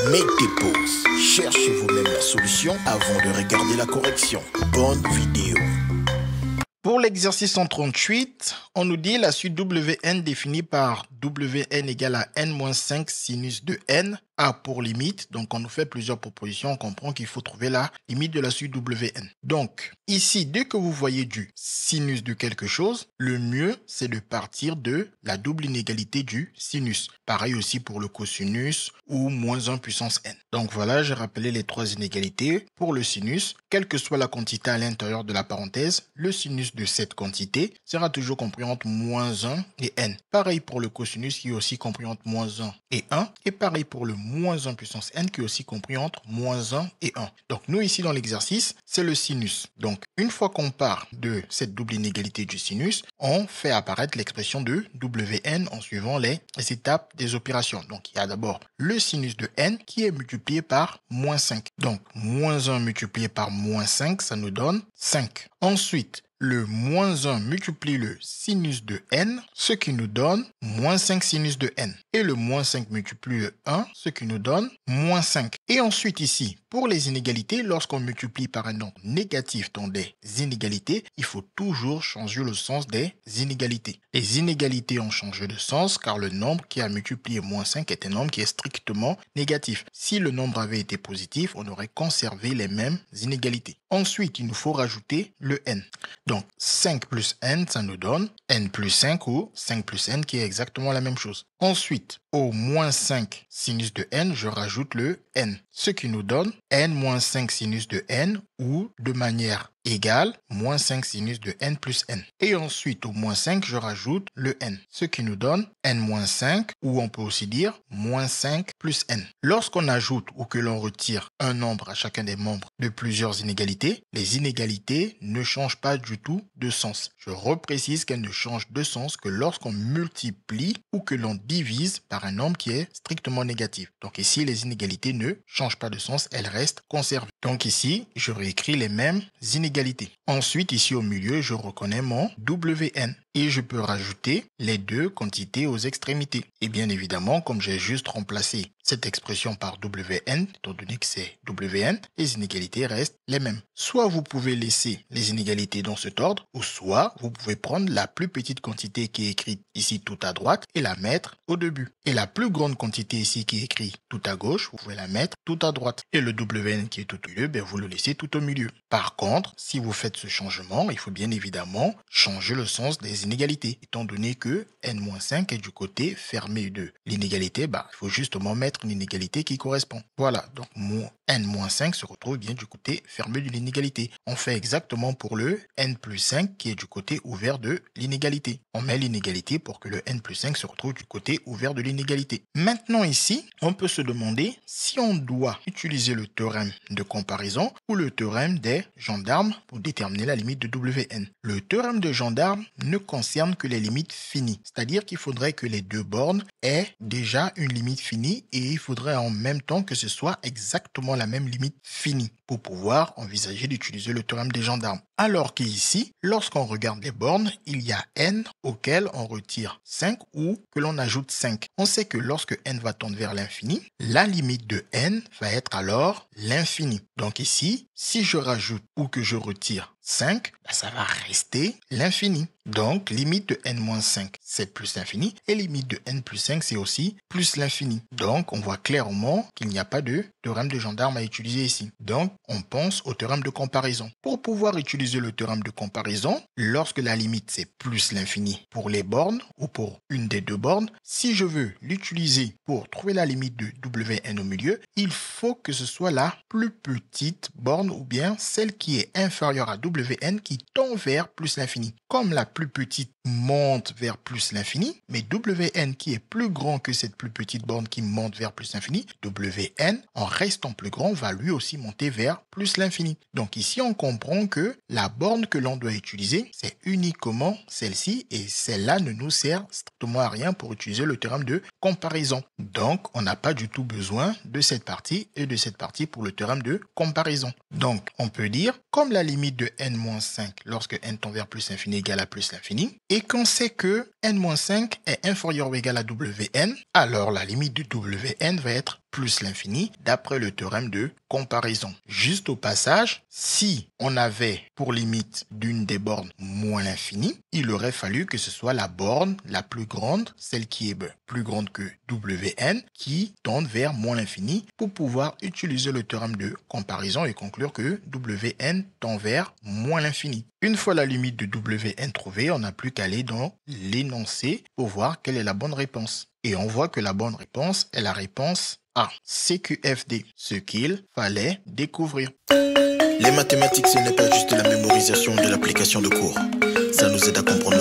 Mettez pause, cherchez vous-même la solution avant de regarder la correction. Bonne vidéo. Pour l'exercice 138, on nous dit la suite Wn définie par Wn égale à n-5 sinus de n a pour limite. Donc, on nous fait plusieurs propositions. On comprend qu'il faut trouver la limite de la suite Wn. Donc, ici, dès que vous voyez du sinus de quelque chose, le mieux, c'est de partir de la double inégalité du sinus. Pareil aussi pour le cosinus ou moins 1 puissance n. Donc, voilà, j'ai rappelé les trois inégalités. Pour le sinus, quelle que soit la quantité à l'intérieur de la parenthèse, le sinus de cette quantité sera toujours compris entre moins 1 et n. Pareil pour le cosinus qui est aussi compris entre moins 1 et 1. Et pareil pour le moins 1 puissance n qui est aussi compris entre moins 1 et 1. Donc nous ici dans l'exercice, c'est le sinus. Donc une fois qu'on part de cette double inégalité du sinus, on fait apparaître l'expression de Wn en suivant les étapes des opérations. Donc il y a d'abord le sinus de n qui est multiplié par moins 5. Donc moins 1 multiplié par moins 5, ça nous donne 5. Ensuite, le moins 1 multiplie le sinus de n, ce qui nous donne moins 5 sinus de n. Et le moins 5 multiplie le 1, ce qui nous donne moins 5. Et ensuite ici, pour les inégalités, lorsqu'on multiplie par un nombre négatif dans des inégalités, il faut toujours changer le sens des inégalités. Les inégalités ont changé de sens car le nombre qui a multiplié moins 5 est un nombre qui est strictement négatif. Si le nombre avait été positif, on aurait conservé les mêmes inégalités. Ensuite, il nous faut rajouter le n. Donc 5 plus n, ça nous donne n plus 5 ou 5 plus n qui est exactement la même chose. Ensuite, au moins 5 sinus de n, je rajoute le n, ce qui nous donne n moins 5 sinus de n ou de manière égale moins 5 sinus de n plus n. Et ensuite, au moins 5, je rajoute le n, ce qui nous donne n moins 5 ou on peut aussi dire moins 5 plus n. Lorsqu'on ajoute ou que l'on retire un nombre à chacun des membres de plusieurs inégalités, les inégalités ne changent pas du tout de sens. Je reprécise qu'elles ne changent de sens que lorsqu'on multiplie ou que l'on divise par un nombre qui est strictement négatif. Donc ici, les inégalités ne changent pas de sens, elles restent conservées. Donc ici, je réécris les mêmes inégalités. Ensuite, ici au milieu, je reconnais mon Wn. Et je peux rajouter les deux quantités aux extrémités. Et bien évidemment, comme j'ai juste remplacé cette expression par Wn, étant donné que c'est Wn, les inégalités restent les mêmes. Soit vous pouvez laisser les inégalités dans cet ordre, ou soit vous pouvez prendre la plus petite quantité qui est écrite ici tout à droite et la mettre au début. Et la plus grande quantité ici qui est écrite tout à gauche, vous pouvez la mettre tout à droite. Et le Wn qui est tout au milieu, vous le laissez tout au milieu. Par contre, si vous faites ce changement, il faut bien évidemment changer le sens des inégalités. Étant donné que n-5 est du côté fermé de l'inégalité, il faut justement mettre une inégalité qui correspond. Voilà, donc mon n-5 se retrouve bien du côté fermé de l'inégalité. On fait exactement pour le n plus 5 qui est du côté ouvert de l'inégalité. On met l'inégalité pour que le n plus 5 se retrouve du côté ouvert de l'inégalité. Maintenant ici, on peut se demander si on doit utiliser le théorème de comparaison ou le théorème des gendarmes pour déterminer la limite de Wn. Le théorème de gendarme ne concerne que les limites finies, c'est-à-dire qu'il faudrait que les deux bornes aient déjà une limite finie et il faudrait en même temps que ce soit exactement la même limite finie pour pouvoir envisager d'utiliser le théorème des gendarmes. Alors qu'ici, lorsqu'on regarde les bornes, il y a n auquel on retire 5 ou que l'on ajoute 5. On sait que lorsque n va tendre vers l'infini, la limite de n va être alors l'infini. Donc ici, si je rajoute ou que je retire 5, ça va rester l'infini. Donc, limite de n-5, c'est plus l'infini. Et limite de n plus 5, c'est aussi plus l'infini. Donc, on voit clairement qu'il n'y a pas de théorème de gendarme à utiliser ici. Donc, on pense au théorème de comparaison. Pour pouvoir utiliser le théorème de comparaison, lorsque la limite, c'est plus l'infini pour les bornes ou pour une des deux bornes, si je veux l'utiliser pour trouver la limite de Wn au milieu, il faut que ce soit la plus petite borne ou bien celle qui est inférieure à Wn qui tend vers plus l'infini. Comme la plus petite monte vers plus l'infini, mais Wn qui est plus grand que cette plus petite borne qui monte vers plus l'infini, Wn en restant plus grand va lui aussi monter vers plus l'infini. Donc ici on comprend que la borne que l'on doit utiliser c'est uniquement celle-ci et celle-là ne nous sert strictement à rien pour utiliser le théorème de comparaison. Donc on n'a pas du tout besoin de cette partie et de cette partie pour le théorème de comparaison. Donc on peut dire comme la limite de n-5 lorsque n tend vers plus l'infini égale à plus l'infini et qu'on sait que n-5 est inférieur ou égal à Wn, alors la limite de Wn va être plus l'infini d'après le théorème de comparaison. Juste au passage, si on avait pour limite d'une des bornes moins l'infini, il aurait fallu que ce soit la borne la plus grande, celle qui est plus grande que Wn, qui tende vers moins l'infini pour pouvoir utiliser le théorème de comparaison et conclure que Wn tend vers moins l'infini. Une fois la limite de Wn trouvée, on n'a plus qu'à aller dans l'énoncé pour voir quelle est la bonne réponse. Et on voit que la bonne réponse est la réponse A, CQFD, ce qu'il fallait découvrir. Les mathématiques, ce n'est pas juste la mémorisation de l'application de cours. Ça nous aide à comprendre